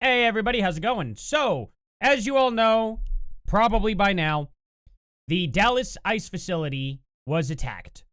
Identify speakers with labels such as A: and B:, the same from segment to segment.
A: Hey everybody, how's it going? So, as you all know, probably by now, the Dallas ICE facility was attacked.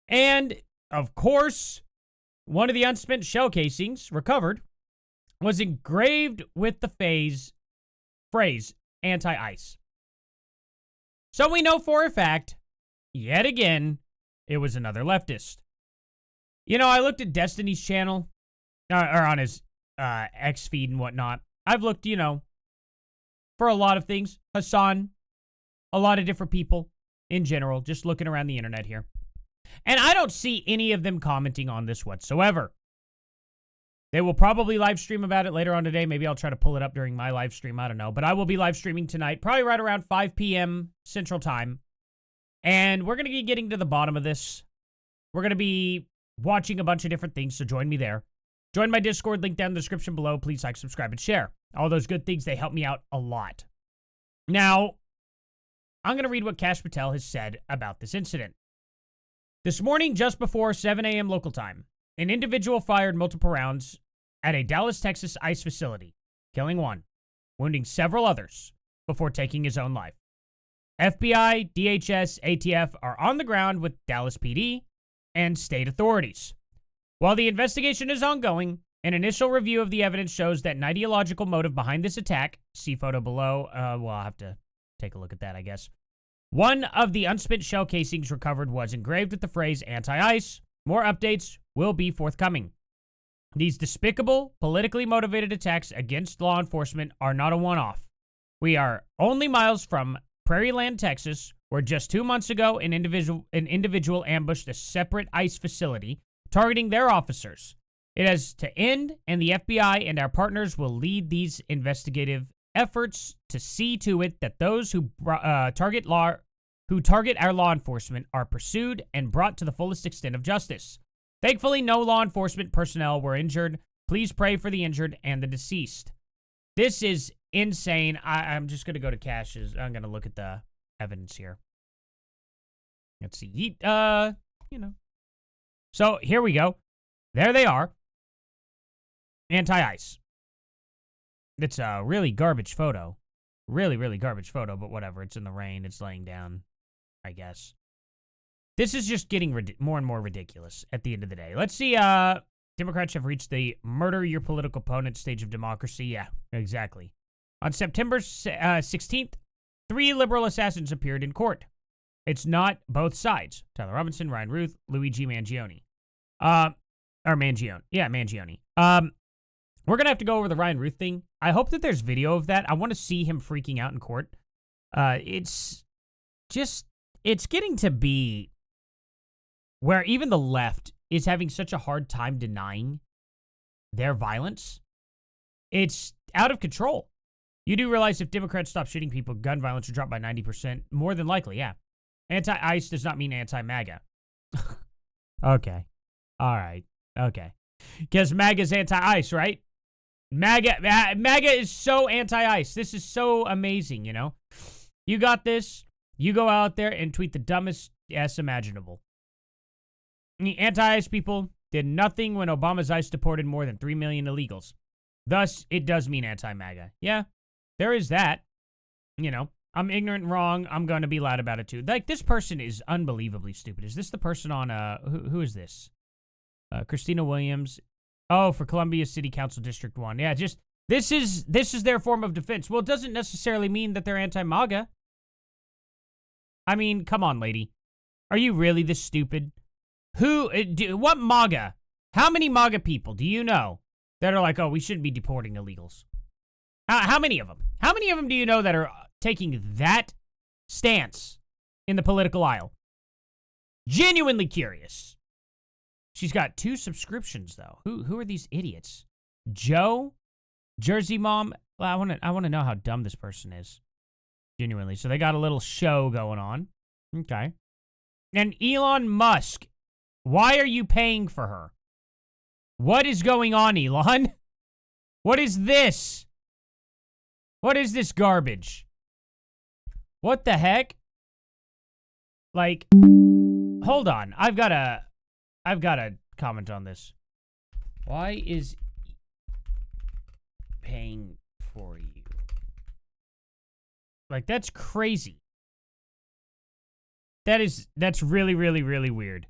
A: And, of course, one of the unspent shell casings recovered was engraved with the phrase, anti-ICE. So we know for a fact, yet again, it was another leftist. You know, I looked at Destiny's channel, or on his X feed and whatnot. I've looked, you know, for a lot of things. Hassan, a lot of different people in general, just looking around the internet here. And I don't see any of them commenting on this whatsoever. They will probably live stream about it later on today. Maybe I'll try to pull it up during my live stream. I don't know. But I will be live streaming tonight, probably right around 5 p.m. Central Time. And we're going to be getting to the bottom of this. We're going to be watching a bunch of different things, so join me there. Join my Discord, link down in the description below. Please like, subscribe, and share. All those good things, they help me out a lot. Now, I'm going to read what Kash Patel has said about this incident. This morning, just before 7 a.m. local time, an individual fired multiple rounds at a Dallas, Texas ICE facility, killing one, wounding several others, before taking his own life. FBI, DHS, ATF are on the ground with Dallas PD and state authorities. While the investigation is ongoing, an initial review of the evidence shows that an ideological motive behind this attack, see photo below, well, I'll have to take a look at that, I guess. One of the unspent shell casings recovered was engraved with the phrase anti-ICE. More updates will be forthcoming. These despicable, politically motivated attacks against law enforcement are not a one-off. We are only miles from Prairie Land, Texas, where just 2 months ago an individual ambushed a separate ICE facility, targeting their officers. It has to end, and the FBI and our partners will lead these investigative efforts to see to it that those who target our law enforcement are pursued and brought to the fullest extent of justice. Thankfully, no law enforcement personnel were injured. Please pray for the injured and the deceased. This is insane. I'm just going to go to Cash's. I'm going to look at the evidence here. Let's see. You know. So, here we go. There they are. Anti-ICE. It's a really garbage photo. Really, really garbage photo, but whatever. It's in the rain. It's laying down, I guess. This is just getting more and more ridiculous at the end of the day. Let's see. Democrats have reached the murder your political opponent stage of democracy. Yeah, exactly. On September 16th, 3 liberal assassins appeared in court. It's not both sides. Tyler Robinson, Ryan Ruth, Luigi Mangione. Or Mangione. Yeah, Mangione. We're going to have to go over the Ryan Ruth thing. I hope that there's video of that. I want to see him freaking out in court. It's getting to be where even the left is having such a hard time denying their violence. It's out of control. You do realize if Democrats stop shooting people, gun violence would drop by 90%. More than likely, yeah. Anti-ICE does not mean anti-MAGA. Okay. All right. Okay. Because MAGA's anti-ICE, right? MAGA is so anti-ICE. This is so amazing, you know? You got this. You go out there and tweet the dumbest S imaginable. The anti-ICE people did nothing when Obama's ICE deported more than 3 million illegals. Thus, it does mean anti-MAGA. Yeah, there is that. You know, I'm ignorant and wrong. I'm going to be loud about it too. Like, this person is unbelievably stupid. Is this the person on, who is this? Christina Williams. Oh, for Columbia City Council District 1. Yeah, just, this is their form of defense. Well, it doesn't necessarily mean that they're anti-MAGA. I mean, come on, lady. Are you really this stupid? What MAGA? How many MAGA people do you know that are like, oh, we shouldn't be deporting illegals? How many of them? How many of them do you know that are taking that stance in the political aisle? Genuinely curious. She's got 2 subscriptions, though. Who are these idiots? Joe? Jersey Mom? Well, I want to know how dumb this person is. Genuinely. So they got a little show going on. Okay. And Elon Musk. Why are you paying for her? What is going on, Elon? What is this? What is this garbage? What the heck? Like, hold on. I've got to comment on this. Why is paying Like, that's crazy. That's really, really, really weird.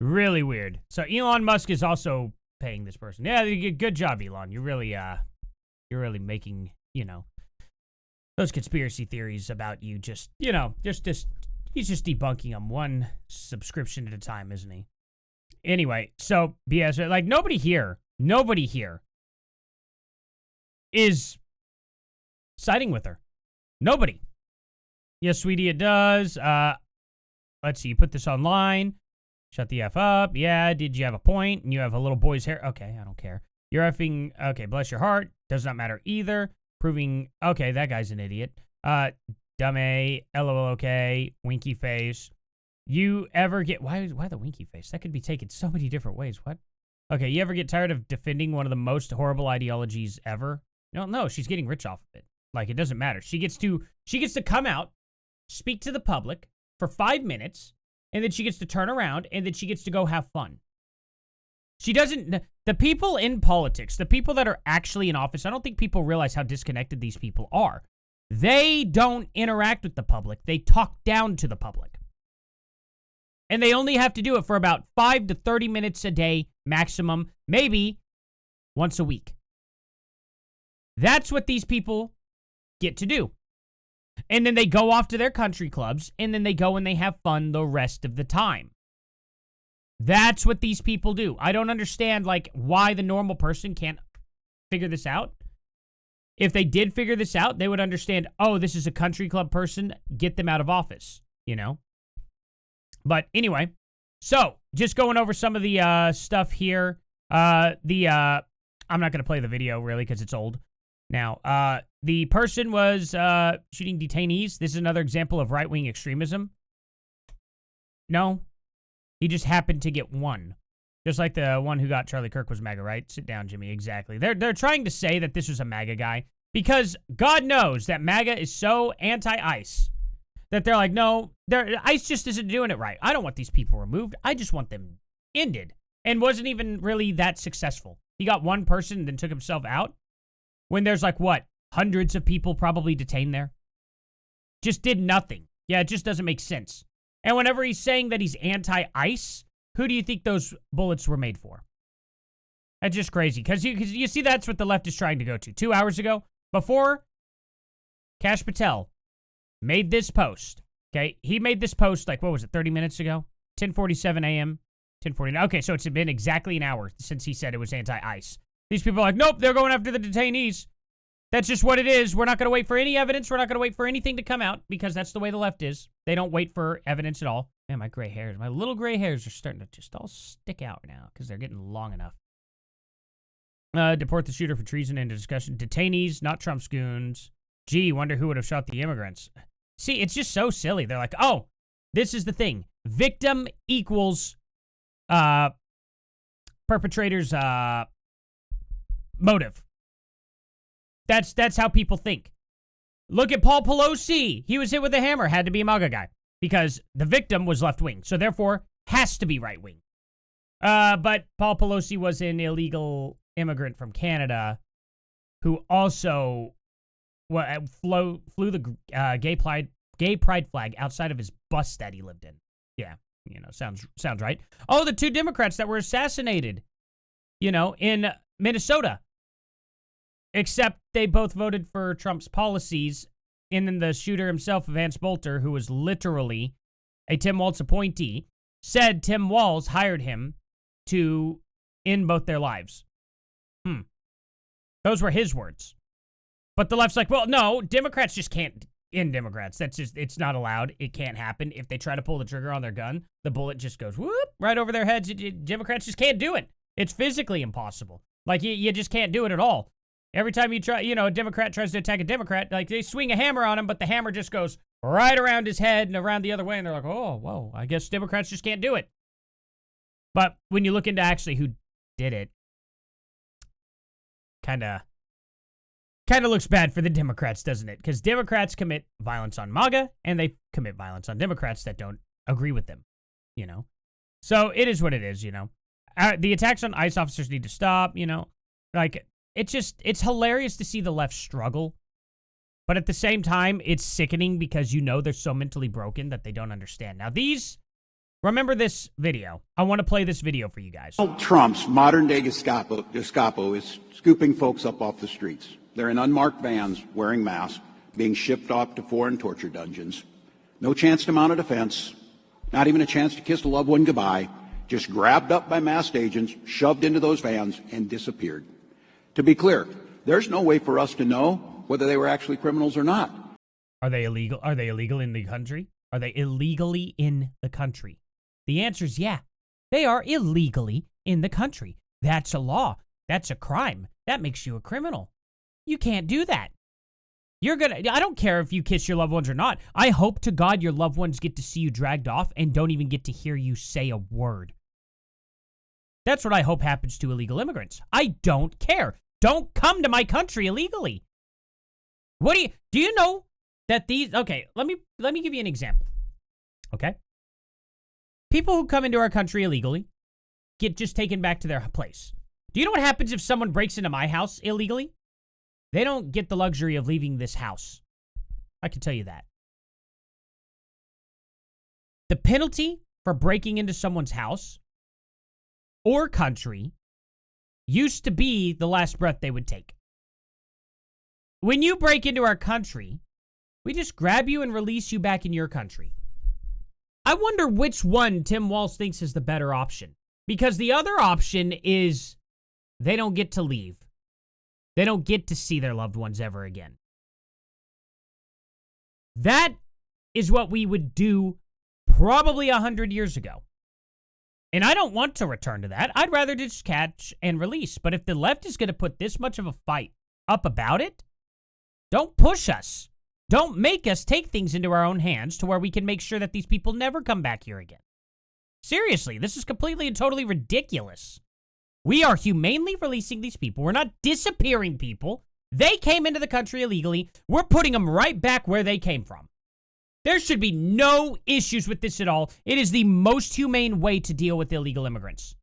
A: Really weird. So Elon Musk is also paying this person. Yeah, good job, Elon. You're really making, those conspiracy theories about you just he's just debunking them one subscription at a time, isn't he? Anyway, so BS, like nobody here is siding with her. Nobody. Yes, sweetie, it does. Let's see, you put this online. Shut the F up. Yeah, did you have a point? And you have a little boy's hair. Okay, I don't care. You're effing, okay, bless your heart. Does not matter either. Proving, okay, that guy's an idiot. Dumb A, LOL, okay, winky face. You ever get, why the winky face? That could be taken so many different ways. What? Okay, you ever get tired of defending one of the most horrible ideologies ever? No, she's getting rich off of it. Like, it doesn't matter. She gets to come out, speak to the public for 5 minutes, and then she gets to turn around, and then she gets to go have fun. She doesn't, the people in politics, the people that are actually in office, I don't think people realize how disconnected these people are. They don't interact with the public. They talk down to the public. And they only have to do it for about 5 to 30 minutes a day maximum, maybe once a week. That's what these people get to do. And then they go off to their country clubs, and then they go and they have fun the rest of the time. That's what these people do. I don't understand, like, why the normal person can't figure this out. If they did figure this out, they would understand, oh, this is a country club person, get them out of office, But anyway, so just going over some of the stuff here. I'm not going to play the video, really, because it's old. Now, the person was shooting detainees. This is another example of right-wing extremism. No, he just happened to get one. Just like the one who got Charlie Kirk was MAGA, right? Sit down, Jimmy. Exactly. They're trying to say that this was a MAGA guy because God knows that MAGA is so anti-ICE that they're like, no, ICE just isn't doing it right. I don't want these people removed. I just want them ended. And wasn't even really that successful. He got one person and then took himself out. When there's like, what, hundreds of people probably detained there? Just did nothing. Yeah, it just doesn't make sense. And whenever he's saying that he's anti-ICE, who do you think those bullets were made for? That's just crazy. Because you see that's what the left is trying to go to. 2 hours ago, before Kash Patel made this post, okay? He made this post, like, what was it, 30 minutes ago? 10:47 a.m., 10:49. Okay, so it's been exactly an hour since he said it was anti-ICE. These people are like, nope, they're going after the detainees. That's just what it is. We're not going to wait for any evidence. We're not going to wait for anything to come out because that's the way the left is. They don't wait for evidence at all. Man, my gray hairs, my little gray hairs are starting to just all stick out now because they're getting long enough. Deport the shooter for treason and discussion. Detainees, not Trump's goons. Gee, wonder who would have shot the immigrants. See, it's just so silly. They're like, oh, this is the thing. Victim equals perpetrator's motive. That's how people think. Look at Paul Pelosi. He was hit with a hammer. Had to be a MAGA guy. Because the victim was left-wing. So therefore, has to be right-wing. But Paul Pelosi was an illegal immigrant from Canada who also flew the gay pride flag outside of his bus that he lived in. Yeah, sounds right. Oh, the 2 Democrats that were assassinated, in Minnesota. Except they both voted for Trump's policies. And then the shooter himself, Vance Bolter, who was literally a Tim Walz appointee, said Tim Walz hired him to end both their lives. Those were his words. But the left's like, well, no, Democrats just can't end Democrats. It's not allowed. It can't happen. If they try to pull the trigger on their gun, the bullet just goes whoop right over their heads. Democrats just can't do it. It's physically impossible. Like, you just can't do it at all. Every time you try, a Democrat tries to attack a Democrat, like, they swing a hammer on him, but the hammer just goes right around his head and around the other way, and they're like, oh, whoa, I guess Democrats just can't do it. But when you look into actually who did it, kind of looks bad for the Democrats, doesn't it? Because Democrats commit violence on MAGA, and they commit violence on Democrats that don't agree with them, So it is what it is, The attacks on ICE officers need to stop, Like, it's hilarious to see the left struggle But at the same time, it's sickening because you know they're so mentally broken that they don't understand. Now remember this video. I want to play this video for you guys.
B: Donald Trump's modern-day Gestapo is scooping folks up off the streets. They're in unmarked vans, wearing masks, being shipped off to foreign torture dungeons. No chance to mount a defense, not even a chance to kiss a loved one goodbye, just grabbed up by masked agents, shoved into those vans, and disappeared. To be clear, there's no way for us to know whether they were actually criminals or not.
A: Are they illegal? Are they illegal in the country? Are they illegally in the country? The answer is yeah. They are illegally in the country. That's a law. That's a crime. That makes you a criminal. You can't do that. I don't care if you kiss your loved ones or not. I hope to God your loved ones get to see you dragged off and don't even get to hear you say a word. That's what I hope happens to illegal immigrants. I don't care. Don't come to my country illegally. Do you know that okay, let me give you an example. Okay? People who come into our country illegally get just taken back to their place. Do you know what happens if someone breaks into my house illegally? They don't get the luxury of leaving this house. I can tell you that. The penalty for breaking into someone's house or country used to be the last breath they would take. When you break into our country, we just grab you and release you back in your country. I wonder which one Tim Walz thinks is the better option. Because the other option is they don't get to leave. They don't get to see their loved ones ever again. That is what we would do probably 100 years ago. And I don't want to return to that. I'd rather just catch and release. But if the left is going to put this much of a fight up about it, don't push us. Don't make us take things into our own hands to where we can make sure that these people never come back here again. Seriously, this is completely and totally ridiculous. We are humanely releasing these people. We're not disappearing people. They came into the country illegally. We're putting them right back where they came from. There should be no issues with this at all. It is the most humane way to deal with illegal immigrants.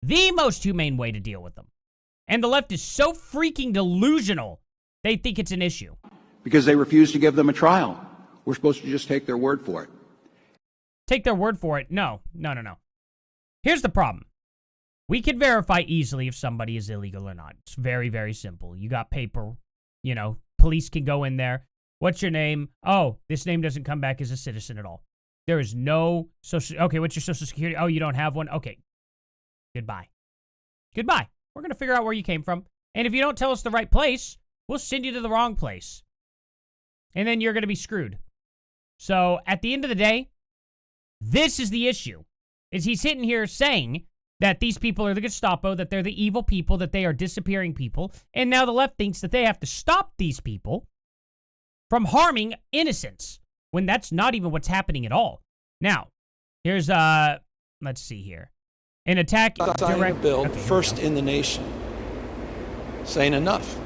A: The most humane way to deal with them. And the left is so freaking delusional, they think it's an issue.
B: Because they refuse to give them a trial. We're supposed to just take their word for it.
A: Take their word for it? No. Here's the problem. We can verify easily if somebody is illegal or not. It's very, very simple. You got paper, police can go in there. What's your name? Oh, this name doesn't come back as a citizen at all. There is no social... Okay, what's your social security? Oh, you don't have one? Okay. Goodbye. We're going to figure out where you came from. And if you don't tell us the right place, we'll send you to the wrong place. And then you're going to be screwed. So, at the end of the day, this is the issue. Is he's sitting here saying that these people are the Gestapo, that they're the evil people, that they are disappearing people, and now the left thinks that they have to stop these people from harming innocents, when that's not even what's happening at all. Now, here's, let's see here. An attack...
C: Direct bill, okay, first in the nation, saying enough.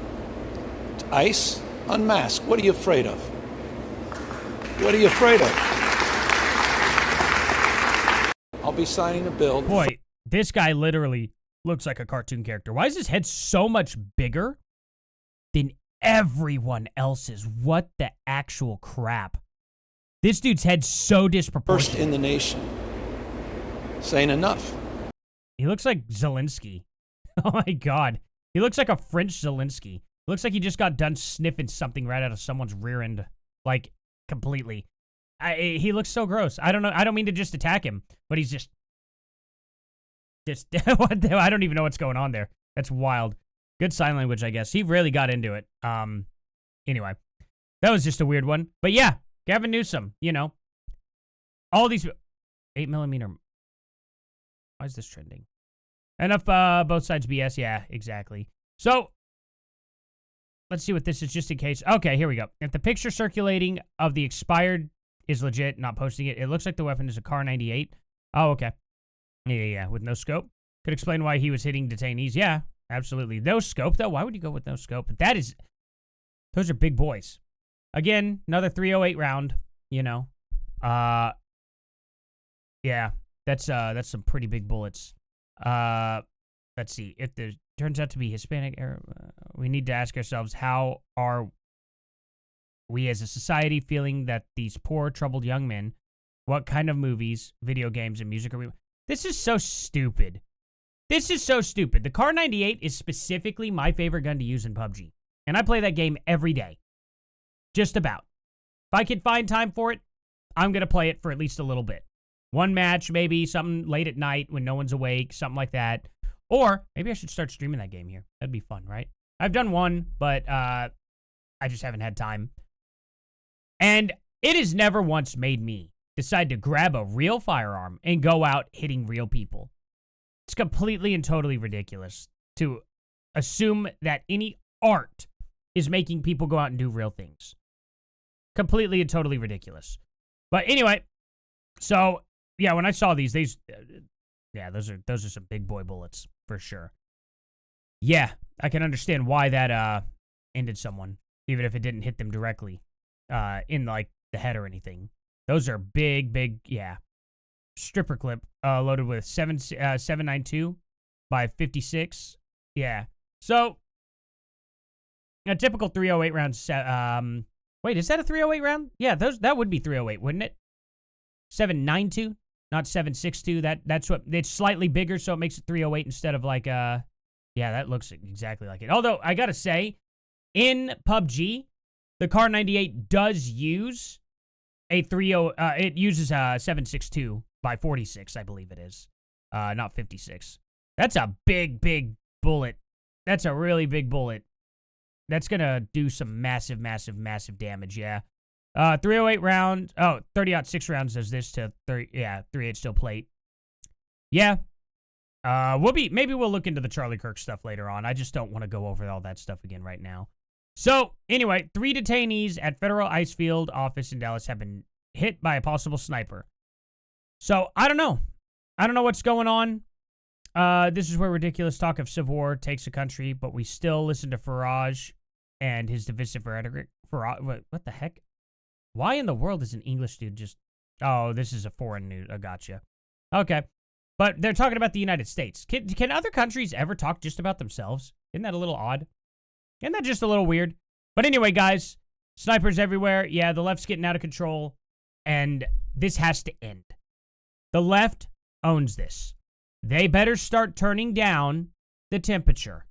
C: ICE, unmask. What are you afraid of? What are you afraid of? I'll be signing a bill...
A: Boy, this guy literally looks like a cartoon character. Why is his head so much bigger than everyone else's? What the actual crap? This dude's head's so disproportionate.
C: First in the nation, saying enough.
A: He looks like Zelensky. Oh my God. He looks like a French Zelensky. Looks like he just got done sniffing something right out of someone's rear end. Like, completely. He looks so gross. I don't know. I don't mean to just attack him, but he's just I don't even know what's going on there. That's wild. Good sign language, I guess. He really got into it. Anyway, that was just a weird one. But yeah, Gavin Newsom, all these 8mm. Why is this trending? Enough both sides BS. Yeah, exactly. So let's see what this is just in case. Okay, here we go. If the picture circulating of the expired is legit, not posting it, it looks like the weapon is a Car 98. Oh, okay. Yeah, with no scope. Could explain why he was hitting detainees. Yeah, absolutely. No scope, though. Why would you go with no scope? But those are big boys. Again, another 308 round, Yeah, that's some pretty big bullets. Let's see. If there turns out to be Hispanic, we need to ask ourselves, how are We as a society feeling that these poor, troubled young men, what kind of movies, video games, and music are we... This is so stupid. This is so stupid. The Kar 98 is specifically my favorite gun to use in PUBG. And I play that game every day. Just about. If I could find time for it, I'm going to play it for at least a little bit. One match, maybe something late at night when no one's awake, something like that. Or maybe I should start streaming that game here. That'd be fun, right? I've done one, but I just haven't had time. And it has never once made me decide to grab a real firearm and go out hitting real people. It's completely and totally ridiculous to assume that any art is making people go out and do real things. Completely and totally ridiculous. But anyway, so yeah, when I saw these, yeah, those are some big boy bullets for sure. Yeah, I can understand why that ended someone, even if it didn't hit them directly in like the head or anything. Those are big, yeah. Stripper clip loaded with 7.92 by 56. Yeah. So a typical 308 round. Wait, is that a 308 round? Yeah, that would be 308, wouldn't it? 7.92, not 7.62. That's what it's slightly bigger, so it makes it 308 instead of like yeah, that looks exactly like it. Although I gotta say, in PUBG, the Kar 98 does use a 30. It uses a 7.62 by 46, I believe it is, not 56. That's a big bullet. That's a really big bullet. That's going to do some massive damage, yeah. 308 round. Oh, 30-06 rounds does this to 3.8 steel plate. Yeah. Maybe we'll look into the Charlie Kirk stuff later on. I just don't want to go over all that stuff again right now. So, anyway, 3 detainees at Federal Ice Field office in Dallas have been hit by a possible sniper. So, I don't know. I don't know what's going on. This is where ridiculous talk of civil war takes a country, but we still listen to Farage and his divisive rhetoric. What the heck? Why in the world is an English dude just... Oh, this is a foreign news. I gotcha. Okay. But they're talking about the United States. Can other countries ever talk just about themselves? Isn't that a little odd? Isn't that just a little weird? But anyway, guys, snipers everywhere. Yeah, the left's getting out of control, and this has to end. The left owns this. They better start turning down the temperature,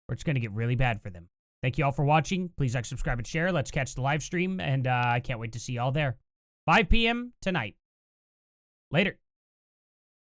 A: or it's going to get really bad for them. Thank you all for watching. Please like, subscribe, and share. Let's catch the live stream, and I can't wait to see y'all there. 5 p.m. tonight. Later.